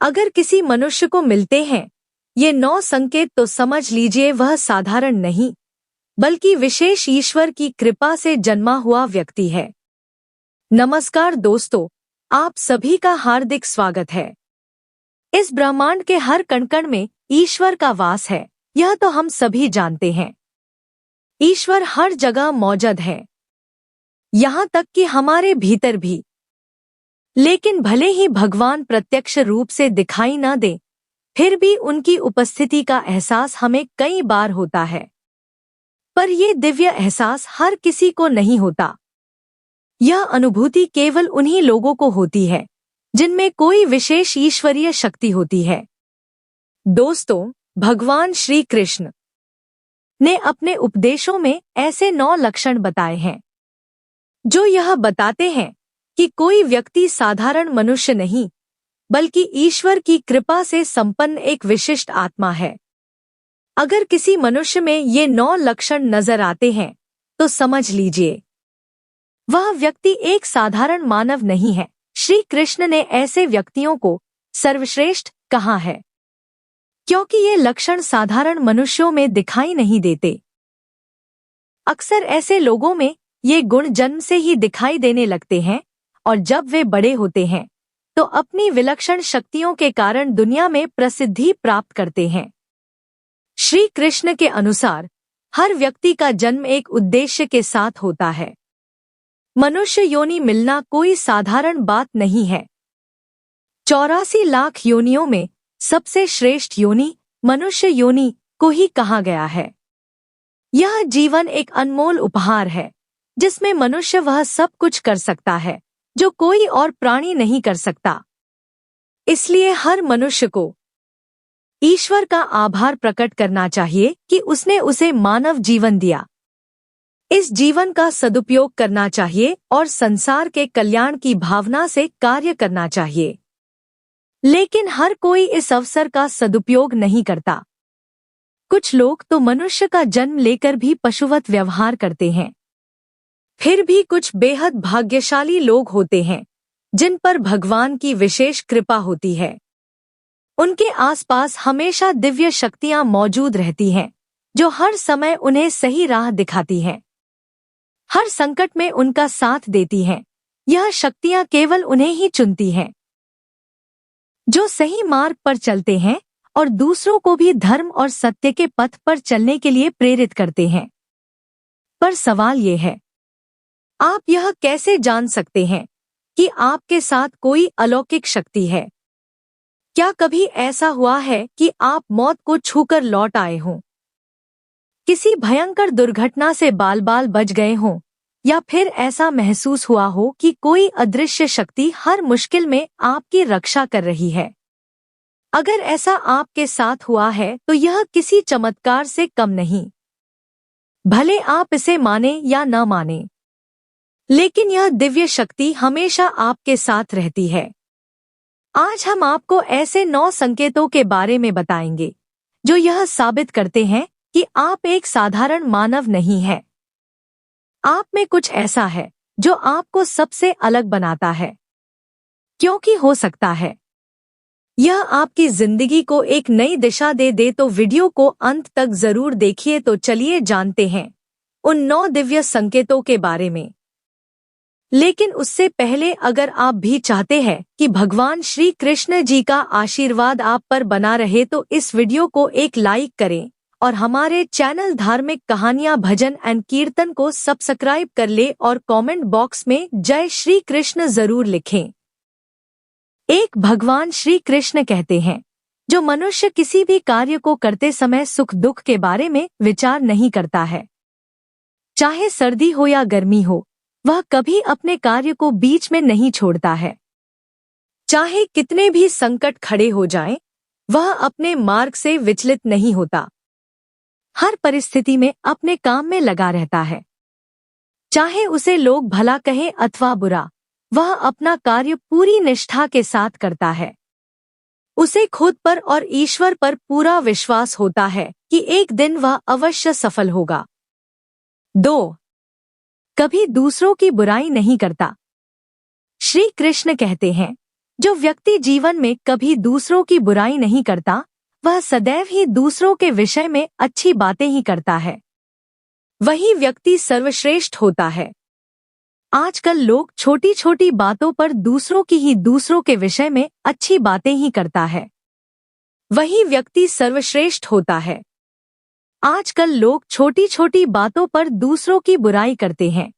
अगर किसी मनुष्य को मिलते हैं ये 9 संकेत तो समझ लीजिए वह साधारण नहीं बल्कि विशेष ईश्वर की कृपा से जन्मा हुआ व्यक्ति है। नमस्कार दोस्तों, आप सभी का हार्दिक स्वागत है। इस ब्रह्मांड के हर कण-कण में ईश्वर का वास है, यह तो हम सभी जानते हैं। ईश्वर हर जगह मौजूद है, यहाँ तक कि हमारे भीतर भी। लेकिन भले ही भगवान प्रत्यक्ष रूप से दिखाई न दे, फिर भी उनकी उपस्थिति का एहसास हमें कई बार होता है। पर ये दिव्य एहसास हर किसी को नहीं होता। यह अनुभूति केवल उन्हीं लोगों को होती है जिनमें कोई विशेष ईश्वरीय शक्ति होती है। दोस्तों, भगवान श्री कृष्ण ने अपने उपदेशों में ऐसे 9 लक्षण बताए हैं जो यह बताते हैं कि कोई व्यक्ति साधारण मनुष्य नहीं बल्कि ईश्वर की कृपा से संपन्न एक विशिष्ट आत्मा है। अगर किसी मनुष्य में ये 9 लक्षण नजर आते हैं तो समझ लीजिए वह व्यक्ति एक साधारण मानव नहीं है। श्री कृष्ण ने ऐसे व्यक्तियों को सर्वश्रेष्ठ कहा है क्योंकि ये लक्षण साधारण मनुष्यों में दिखाई नहीं देते। अक्सर ऐसे लोगों में ये गुण जन्म से ही दिखाई देने लगते हैं और जब वे बड़े होते हैं तो अपनी विलक्षण शक्तियों के कारण दुनिया में प्रसिद्धि प्राप्त करते हैं। श्री कृष्ण के अनुसार हर व्यक्ति का जन्म एक उद्देश्य के साथ होता है। मनुष्य योनि मिलना कोई साधारण बात नहीं है। 84 लाख योनियों में सबसे श्रेष्ठ योनि मनुष्य योनि को ही कहा गया है। यह जीवन एक अनमोल उपहार है जिसमें मनुष्य वह सब कुछ कर सकता है जो कोई और प्राणी नहीं कर सकता। इसलिए हर मनुष्य को ईश्वर का आभार प्रकट करना चाहिए कि उसने उसे मानव जीवन दिया। इस जीवन का सदुपयोग करना चाहिए और संसार के कल्याण की भावना से कार्य करना चाहिए। लेकिन हर कोई इस अवसर का सदुपयोग नहीं करता। कुछ लोग तो मनुष्य का जन्म लेकर भी पशुवत व्यवहार करते हैं। फिर भी कुछ बेहद भाग्यशाली लोग होते हैं जिन पर भगवान की विशेष कृपा होती है। उनके आसपास हमेशा दिव्य शक्तियां मौजूद रहती हैं जो हर समय उन्हें सही राह दिखाती हैं, हर संकट में उनका साथ देती हैं। यह शक्तियां केवल उन्हें ही चुनती हैं जो सही मार्ग पर चलते हैं और दूसरों को भी धर्म और सत्य के पथ पर चलने के लिए प्रेरित करते हैं। पर सवाल ये है, आप यह कैसे जान सकते हैं कि आपके साथ कोई अलौकिक शक्ति है? क्या कभी ऐसा हुआ है कि आप मौत को छूकर लौट आए हों, किसी भयंकर दुर्घटना से बाल बाल बच गए हों, या फिर ऐसा महसूस हुआ हो कि कोई अदृश्य शक्ति हर मुश्किल में आपकी रक्षा कर रही है? अगर ऐसा आपके साथ हुआ है तो यह किसी चमत्कार से कम नहीं, भले आप इसे माने या न माने, लेकिन यह दिव्य शक्ति हमेशा आपके साथ रहती है। आज हम आपको ऐसे 9 संकेतों के बारे में बताएंगे जो यह साबित करते हैं कि आप एक साधारण मानव नहीं हैं। आप में कुछ ऐसा है जो आपको सबसे अलग बनाता है, क्योंकि हो सकता है यह आपकी जिंदगी को एक नई दिशा दे दे। तो वीडियो को अंत तक जरूर देखिए। तो चलिए जानते हैं उन 9 दिव्य संकेतों के बारे में। लेकिन उससे पहले अगर आप भी चाहते हैं कि भगवान श्री कृष्ण जी का आशीर्वाद आप पर बना रहे तो इस वीडियो को एक लाइक करें और हमारे चैनल धार्मिक कहानियां भजन एंड कीर्तन को सब्सक्राइब कर ले और कमेंट बॉक्स में जय श्री कृष्ण जरूर लिखें। एक भगवान श्री कृष्ण कहते हैं, जो मनुष्य किसी भी कार्य को करते समय सुख दुख के बारे में विचार नहीं करता है, चाहे सर्दी हो या गर्मी हो, वह कभी अपने कार्य को बीच में नहीं छोड़ता है। चाहे कितने भी संकट खड़े हो जाएं, वह अपने मार्ग से विचलित नहीं होता। हर परिस्थिति में अपने काम में लगा रहता है। चाहे उसे लोग भला कहें अथवा बुरा, वह अपना कार्य पूरी निष्ठा के साथ करता है। उसे खुद पर और ईश्वर पर पूरा विश्वास होता है कि एक दिन वह अवश्य सफल होगा। 2. कभी दूसरों की बुराई नहीं करता। श्री कृष्ण कहते हैं, जो व्यक्ति जीवन में कभी दूसरों की बुराई नहीं करता, वह सदैव ही दूसरों के विषय में अच्छी बातें ही करता है। वही व्यक्ति सर्वश्रेष्ठ होता है। आजकल लोग छोटी छोटी बातों पर दूसरों के विषय में अच्छी बातें ही करता है। वही व्यक्ति सर्वश्रेष्ठ होता है। आजकल लोग छोटी छोटी बातों पर दूसरों की बुराई करते हैं।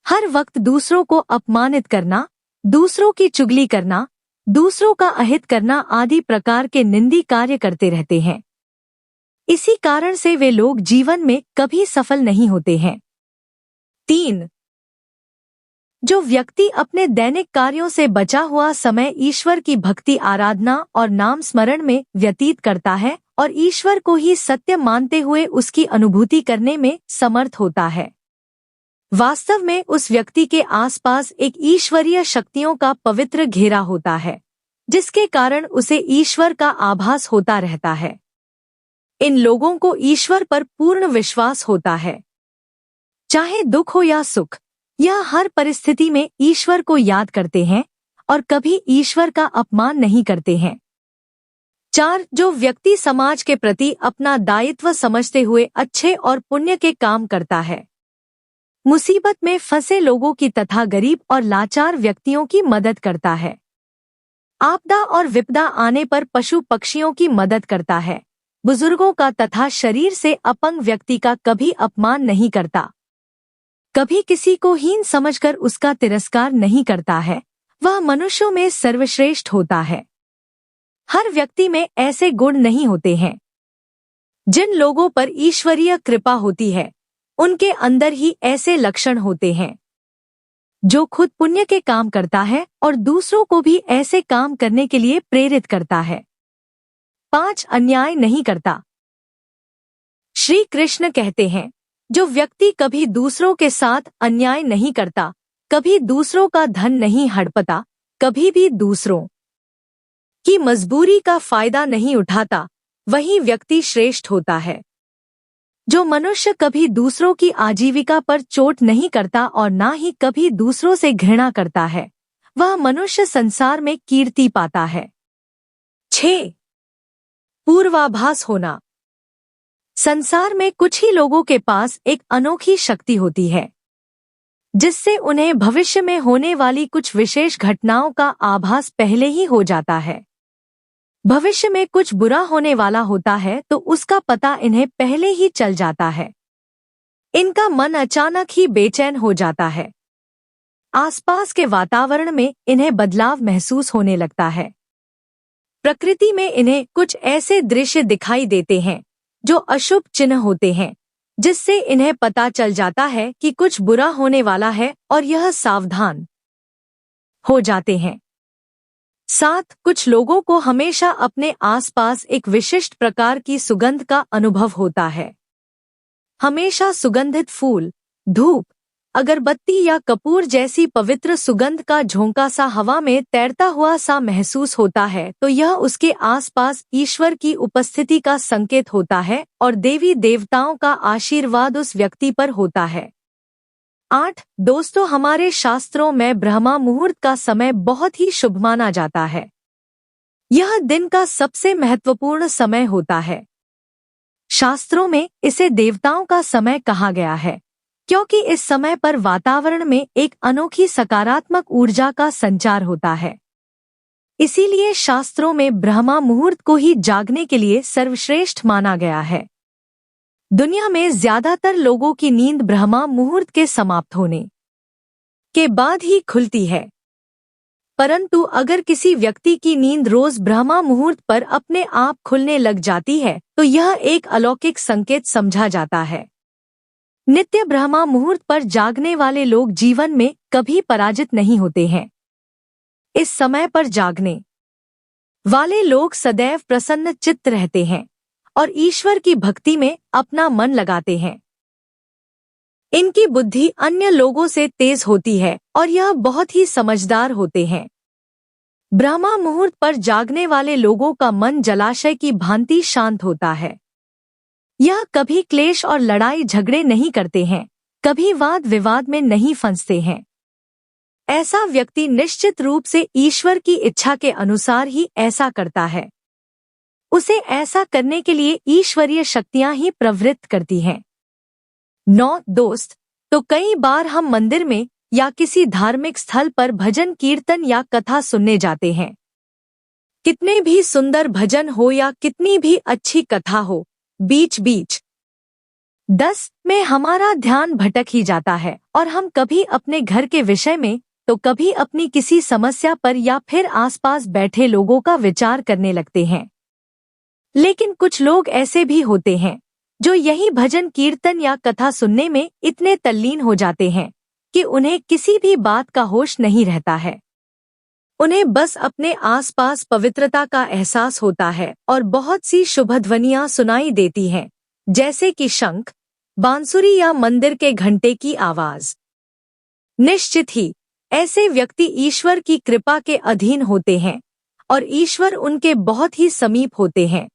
हर वक्त दूसरों को अपमानित करना, दूसरों की चुगली करना, दूसरों का अहित करना आदि प्रकार के निंदी कार्य करते रहते हैं। इसी कारण से वे लोग जीवन में कभी सफल नहीं होते हैं। 3. जो व्यक्ति अपने दैनिक कार्यों से बचा हुआ समय ईश्वर की भक्ति, आराधना और नाम स्मरण में व्यतीत करता है और ईश्वर को ही सत्य मानते हुए उसकी अनुभूति करने में समर्थ होता है, वास्तव में उस व्यक्ति के आसपास एक ईश्वरीय शक्तियों का पवित्र घेरा होता है, जिसके कारण उसे ईश्वर का आभास होता रहता है। इन लोगों को ईश्वर पर पूर्ण विश्वास होता है। चाहे दुख हो या सुख, यह हर परिस्थिति में ईश्वर को याद करते हैं और कभी ईश्वर का अपमान नहीं करते हैं। 4. जो व्यक्ति समाज के प्रति अपना दायित्व समझते हुए अच्छे और पुण्य के काम करता है, मुसीबत में फंसे लोगों की तथा गरीब और लाचार व्यक्तियों की मदद करता है, आपदा और विपदा आने पर पशु पक्षियों की मदद करता है, बुजुर्गों का तथा शरीर से अपंग व्यक्ति का कभी अपमान नहीं करता, कभी किसी को हीन समझकर उसका तिरस्कार नहीं करता है, वह मनुष्यों में सर्वश्रेष्ठ होता है। हर व्यक्ति में ऐसे गुण नहीं होते हैं। जिन लोगों पर ईश्वरीय कृपा होती है, उनके अंदर ही ऐसे लक्षण होते हैं। जो खुद पुण्य के काम करता है और दूसरों को भी ऐसे काम करने के लिए प्रेरित करता है। 5. अन्याय नहीं करता। श्री कृष्ण कहते हैं, जो व्यक्ति कभी दूसरों के साथ अन्याय नहीं करता, कभी दूसरों का धन नहीं हड़पता, कभी भी दूसरों की मजबूरी का फायदा नहीं उठाता, वही व्यक्ति श्रेष्ठ होता है। जो मनुष्य कभी दूसरों की आजीविका पर चोट नहीं करता और ना ही कभी दूसरों से घृणा करता है, वह मनुष्य संसार में कीर्ति पाता है। 6. पूर्वाभास होना। संसार में कुछ ही लोगों के पास एक अनोखी शक्ति होती है, जिससे उन्हें भविष्य में होने वाली कुछ विशेष घटनाओं का आभास पहले ही हो जाता है। भविष्य में कुछ बुरा होने वाला होता है तो उसका पता इन्हें पहले ही चल जाता है। इनका मन अचानक ही बेचैन हो जाता है। आसपास के वातावरण में इन्हें बदलाव महसूस होने लगता है। प्रकृति में इन्हें कुछ ऐसे दृश्य दिखाई देते हैं जो अशुभ चिन्ह होते हैं, जिससे इन्हें पता चल जाता है कि कुछ बुरा होने वाला है और यह सावधान हो जाते हैं। 7. कुछ लोगों को हमेशा अपने आसपास एक विशिष्ट प्रकार की सुगंध का अनुभव होता है। हमेशा सुगंधित फूल, धूप, अगरबत्ती या कपूर जैसी पवित्र सुगंध का झोंका सा हवा में तैरता हुआ सा महसूस होता है तो यह उसके आसपास ईश्वर की उपस्थिति का संकेत होता है और देवी देवताओं का आशीर्वाद उस व्यक्ति पर होता है। 8. दोस्तों, हमारे शास्त्रों में ब्रह्मा मुहूर्त का समय बहुत ही शुभ माना जाता है। यह दिन का सबसे महत्वपूर्ण समय होता है। शास्त्रों में इसे देवताओं का समय कहा गया है, क्योंकि इस समय पर वातावरण में एक अनोखी सकारात्मक ऊर्जा का संचार होता है। इसीलिए शास्त्रों में ब्रह्मा मुहूर्त को ही जागने के लिए सर्वश्रेष्ठ माना गया है। दुनिया में ज्यादातर लोगों की नींद ब्रह्मा मुहूर्त के समाप्त होने के बाद ही खुलती है, परंतु अगर किसी व्यक्ति की नींद रोज ब्रह्मा मुहूर्त पर अपने आप खुलने लग जाती है तो यह एक अलौकिक संकेत समझा जाता है। नित्य ब्रह्मा मुहूर्त पर जागने वाले लोग जीवन में कभी पराजित नहीं होते हैं। इस समय पर जागने वाले लोग सदैव प्रसन्न चित्त रहते हैं और ईश्वर की भक्ति में अपना मन लगाते हैं। इनकी बुद्धि अन्य लोगों से तेज होती है और यह बहुत ही समझदार होते हैं। ब्रह्मा मुहूर्त पर जागने वाले लोगों का मन जलाशय की भांति शांत होता है। यह कभी क्लेश और लड़ाई झगड़े नहीं करते हैं, कभी वाद विवाद में नहीं फंसते हैं। ऐसा व्यक्ति निश्चित रूप से ईश्वर की इच्छा के अनुसार ही ऐसा करता है। उसे ऐसा करने के लिए ईश्वरीय शक्तियां ही प्रवृत्त करती हैं। 9 दोस्त, तो कई बार हम मंदिर में या किसी धार्मिक स्थल पर भजन कीर्तन या कथा सुनने जाते हैं। कितने भी सुंदर भजन हो या कितनी भी अच्छी कथा हो, बीच बीच 10 में हमारा ध्यान भटक ही जाता है और हम कभी अपने घर के विषय में तो कभी अपनी किसी समस्या पर या फिर आसपास बैठे लोगों का विचार करने लगते हैं। लेकिन कुछ लोग ऐसे भी होते हैं जो यही भजन कीर्तन या कथा सुनने में इतने तल्लीन हो जाते हैं कि उन्हें किसी भी बात का होश नहीं रहता है। उन्हें बस अपने आसपास पवित्रता का एहसास होता है और बहुत सी शुभ ध्वनियां सुनाई देती हैं, जैसे कि शंख, बांसुरी या मंदिर के घंटे की आवाज। निश्चित ही ऐसे व्यक्ति ईश्वर की कृपा के अधीन होते हैं और ईश्वर उनके बहुत ही समीप होते हैं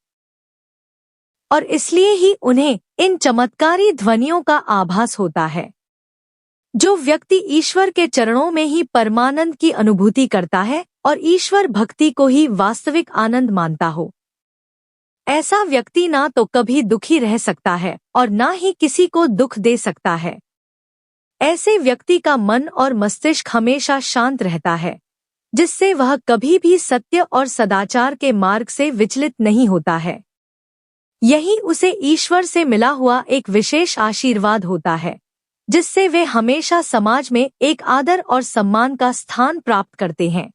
और इसलिए ही उन्हें इन चमत्कारी ध्वनियों का आभास होता है। जो व्यक्ति ईश्वर के चरणों में ही परमानंद की अनुभूति करता है और ईश्वर भक्ति को ही वास्तविक आनंद मानता हो, ऐसा व्यक्ति ना तो कभी दुखी रह सकता है और ना ही किसी को दुख दे सकता है। ऐसे व्यक्ति का मन और मस्तिष्क हमेशा शांत रहता है, जिससे वह कभी भी सत्य और सदाचार के मार्ग से विचलित नहीं होता है। यही उसे ईश्वर से मिला हुआ एक विशेष आशीर्वाद होता है, जिससे वे हमेशा समाज में एक आदर और सम्मान का स्थान प्राप्त करते हैं।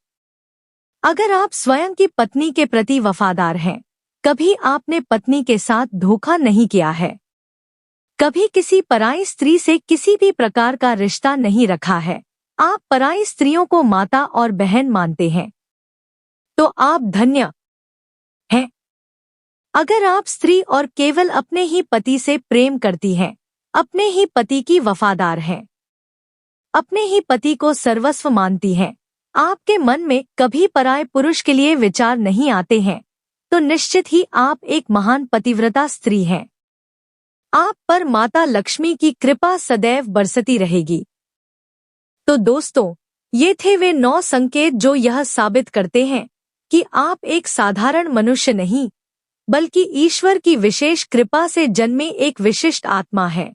अगर आप स्वयं की पत्नी के प्रति वफादार हैं, कभी आपने पत्नी के साथ धोखा नहीं किया है, कभी किसी पराई स्त्री से किसी भी प्रकार का रिश्ता नहीं रखा है, आप पराई स्त्रियों को माता और बहन मानते हैं, तो आप धन्य हैं। अगर आप स्त्री और केवल अपने ही पति से प्रेम करती हैं, अपने ही पति की वफादार हैं, अपने ही पति को सर्वस्व मानती हैं, आपके मन में कभी पराये पुरुष के लिए विचार नहीं आते हैं, तो निश्चित ही आप एक महान पतिव्रता स्त्री हैं। आप पर माता लक्ष्मी की कृपा सदैव बरसती रहेगी। तो दोस्तों, ये थे वे 9 संकेत जो यह साबित करते हैं कि आप एक साधारण मनुष्य नहीं, बल्कि ईश्वर की विशेष कृपा से जन्मे एक विशिष्ट आत्मा है।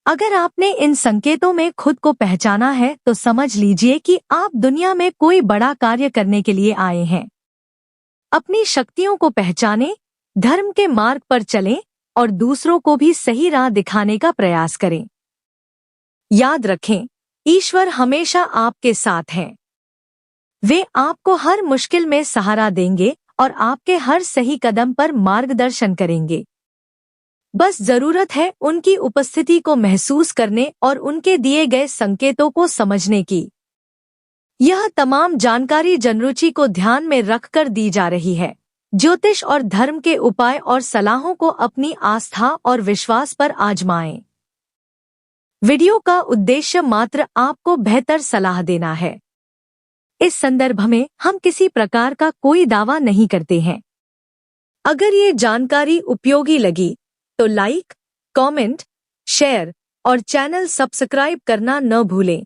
अगर आपने इन संकेतों में खुद को पहचाना है तो समझ लीजिए कि आप दुनिया में कोई बड़ा कार्य करने के लिए आए हैं। अपनी शक्तियों को पहचानें, धर्म के मार्ग पर चलें और दूसरों को भी सही राह दिखाने का प्रयास करें। याद रखें, ईश्वर हमेशा आपके साथ हैं। वे आपको हर मुश्किल में सहारा देंगे और आपके हर सही कदम पर मार्गदर्शन करेंगे। बस जरूरत है उनकी उपस्थिति को महसूस करने और उनके दिए गए संकेतों को समझने की। यह तमाम जानकारी जनरुचि को ध्यान में रखकर दी जा रही है। ज्योतिष और धर्म के उपाय और सलाहों को अपनी आस्था और विश्वास पर आजमाएं। वीडियो का उद्देश्य मात्र आपको बेहतर सलाह देना है। इस संदर्भ में हम किसी प्रकार का कोई दावा नहीं करते हैं। अगर ये जानकारी उपयोगी लगी तो लाइक, कमेंट, शेयर और चैनल सब्सक्राइब करना न भूलें।